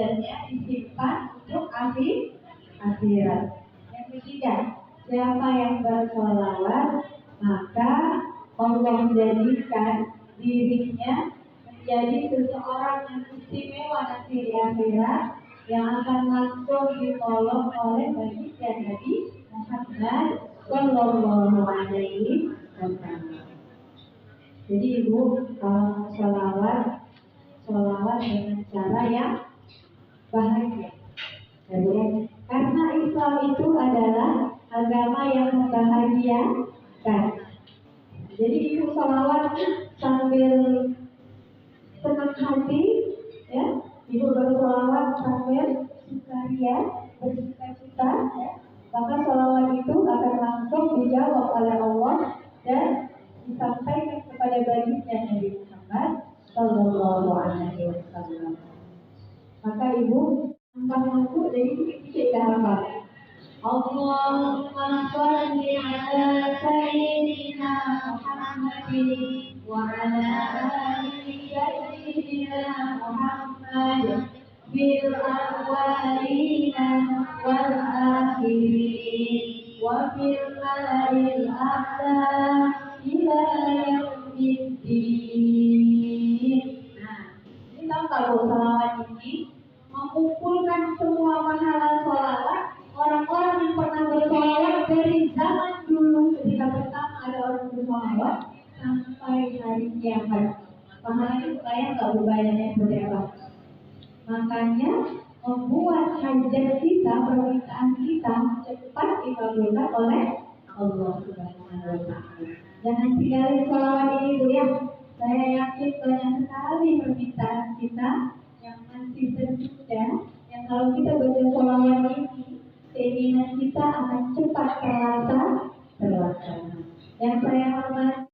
derajatnya disimpan untuk akhirat. Yang ketiga, siapa yang bersolawat maka Allah menjadikan dirinya menjadi seseorang yang istimewa nanti di akhirat, yang akan langsung ditolong oleh baginda Nabi Muhammad Sallallahu Alaihi Wasallam. Jadi ibu kalau sholawat dengan cara yang bahagia. Jadi, karena Islam itu adalah agama yang membahagiakan. Jadi ibu sholawat sambil senang hati, ya. Ibu bersolawat sambil sukaria, bersuka-cita, ya. Maka sholawat itu akan langsung dijawab oleh Allah dan disampaikan kepada baginda Nabi Muhammad Sallallahu Alaihi Wasallam. Maka ibu angkat dari kita hafal. Allahumma shalli ala sayyidina Muhammadin wa ala ali sayyidina Muhammad bil awwalina wal akhirin wa fil mala'il a'la ila yaumiddin. Nah, ini tahu kalau salawat ini mengumpulkan semua pahala sholawat orang-orang yang pernah bersolawat dari zaman dulu ketika pertama ada orang bersolawat sampai hari kiamat. Pahalanya bayang nggak banyak seperti apa? Makanya membuat hajat kita, permintaan kita cepat dikabulkan oleh Allah Subhanahu Wa Taala. Jangan tinggalin sholawat ini Bu ya. Saya yakin banyak sekali permintaan kita yang masih tertunda, yang kalau kita baca sholawat ini, keinginan kita akan cepat terlaksana. Yang saya hormati